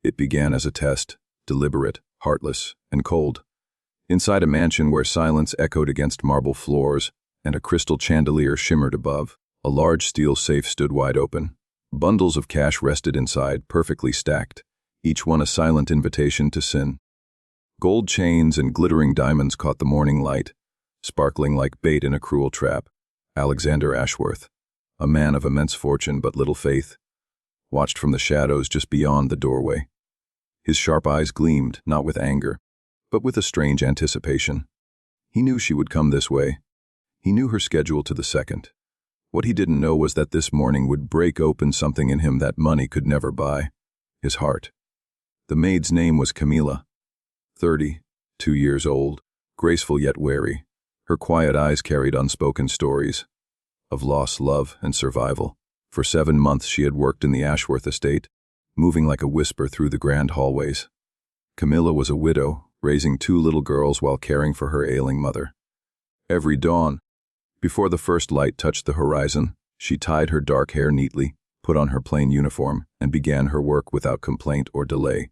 It began as a test, deliberate, heartless, and cold. Inside a mansion where silence echoed against marble floors and a crystal chandelier shimmered above, a large steel safe stood wide open. Bundles of cash rested inside, perfectly stacked, each one a silent invitation to sin. Gold chains and glittering diamonds caught the morning light, sparkling like bait in a cruel trap. Alexander Ashworth, a man of immense fortune but little faith, watched from the shadows just beyond the doorway. His sharp eyes gleamed, not with anger, but with a strange anticipation. He knew she would come this way. He knew her schedule to the second. What he didn't know was that this morning would break open something in him that money could never buy: his heart. The maid's name was Camilla. 30, 2 years old, graceful yet wary. Her quiet eyes carried unspoken stories of loss, love, and survival. For 7 months she had worked in the Ashworth estate, moving like a whisper through the grand hallways. Camilla was a widow, raising 2 little girls while caring for her ailing mother. Every dawn, before the first light touched the horizon, she tied her dark hair neatly, put on her plain uniform, and began her work without complaint or delay.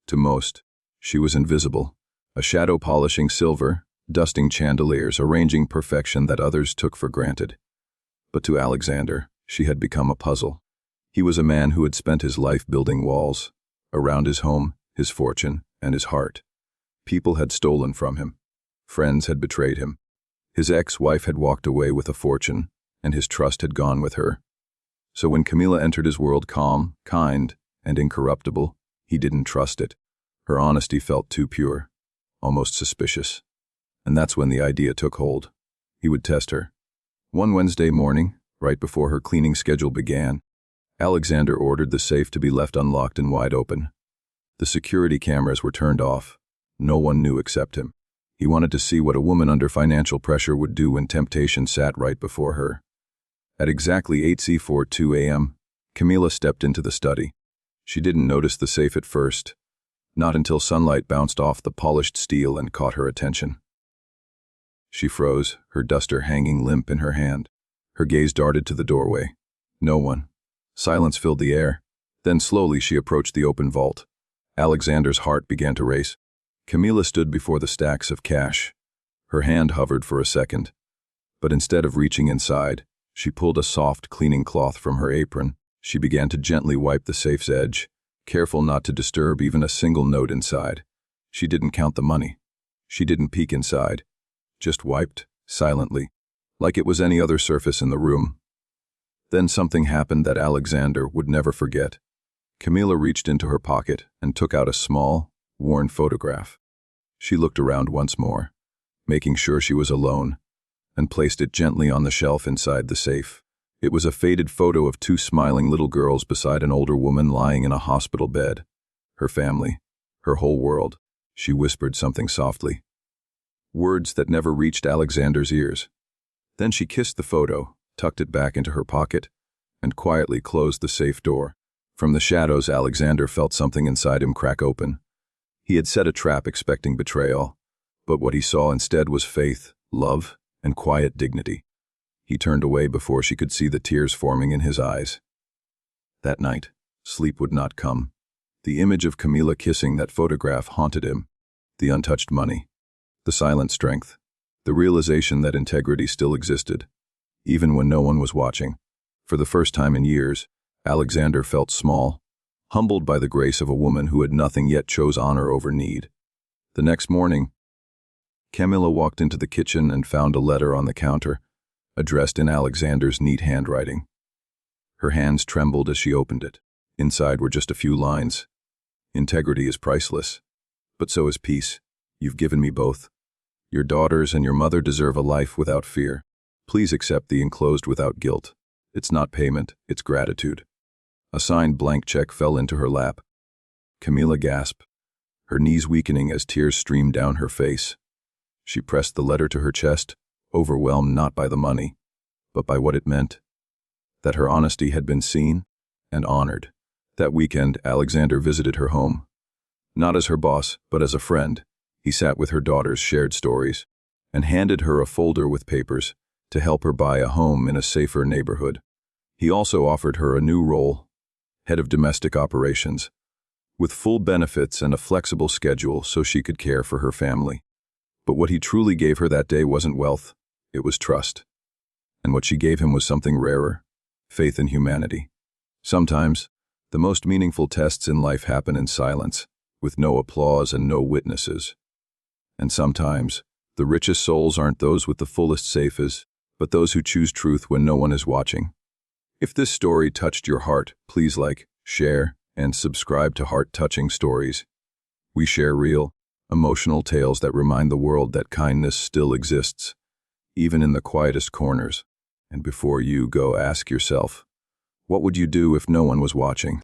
To most, she was invisible, a shadow polishing silver, dusting chandeliers, arranging perfection that others took for granted. But to Alexander, she had become a puzzle. He was a man who had spent his life building walls around his home, his fortune, and his heart. People had stolen from him. Friends had betrayed him. His ex-wife had walked away with a fortune, and his trust had gone with her. So when Camilla entered his world calm, kind, and incorruptible, he didn't trust it. Her honesty felt too pure, almost suspicious. And that's when the idea took hold. He would test her. One Wednesday morning, right before her cleaning schedule began, Alexander ordered the safe to be left unlocked and wide open. The security cameras were turned off. No one knew except him. He wanted to see what a woman under financial pressure would do when temptation sat right before her. At exactly 8:42 a.m., Camilla stepped into the study. She didn't notice the safe at first, not until sunlight bounced off the polished steel and caught her attention. She froze, her duster hanging limp in her hand. Her gaze darted to the doorway. No one. Silence filled the air. Then slowly she approached the open vault. Alexander's heart began to race. Camilla stood before the stacks of cash. Her hand hovered for a second, but instead of reaching inside, she pulled a soft cleaning cloth from her apron. She began to gently wipe the safe's edge, careful not to disturb even a single note inside. She didn't count the money. She didn't peek inside, just wiped, silently, like it was any other surface in the room. Then something happened that Alexander would never forget. Camilla reached into her pocket and took out a small, worn photograph. She looked around once more, making sure she was alone, and placed it gently on the shelf inside the safe. It was a faded photo of 2 smiling little girls beside an older woman lying in a hospital bed. Her family, her whole world. She whispered something softly. Words that never reached Alexander's ears. Then she kissed the photo, tucked it back into her pocket, and quietly closed the safe door. From the shadows, Alexander felt something inside him crack open. He had set a trap expecting betrayal, but what he saw instead was faith, love, and quiet dignity. He turned away before she could see the tears forming in his eyes. That night, sleep would not come. The image of Camilla kissing that photograph haunted him. The untouched money, the silent strength, the realization that integrity still existed, even when no one was watching. For the first time in years, Alexander felt small, humbled by the grace of a woman who had nothing yet chose honor over need. The next morning, Camilla walked into the kitchen and found a letter on the counter, addressed in Alexander's neat handwriting. Her hands trembled as she opened it. Inside were just a few lines. Integrity is priceless, but so is peace. You've given me both. Your daughters and your mother deserve a life without fear. Please accept the enclosed without guilt. It's not payment, it's gratitude. A signed blank check fell into her lap. Camilla gasped, her knees weakening as tears streamed down her face. She pressed the letter to her chest, overwhelmed not by the money, but by what it meant. That her honesty had been seen and honored. That weekend, Alexander visited her home. Not as her boss, but as a friend. He sat with her daughters, shared stories, and handed her a folder with papers to help her buy a home in a safer neighborhood. He also offered her a new role, head of domestic operations, with full benefits and a flexible schedule so she could care for her family. But what he truly gave her that day wasn't wealth, it was trust. And what she gave him was something rarer, faith in humanity. Sometimes, the most meaningful tests in life happen in silence, with no applause and no witnesses. And sometimes, the richest souls aren't those with the fullest safes, but those who choose truth when no one is watching. If this story touched your heart, please like, share, and subscribe to Heart-Touching Stories. We share real, emotional tales that remind the world that kindness still exists, even in the quietest corners. And before you go, ask yourself, what would you do if no one was watching?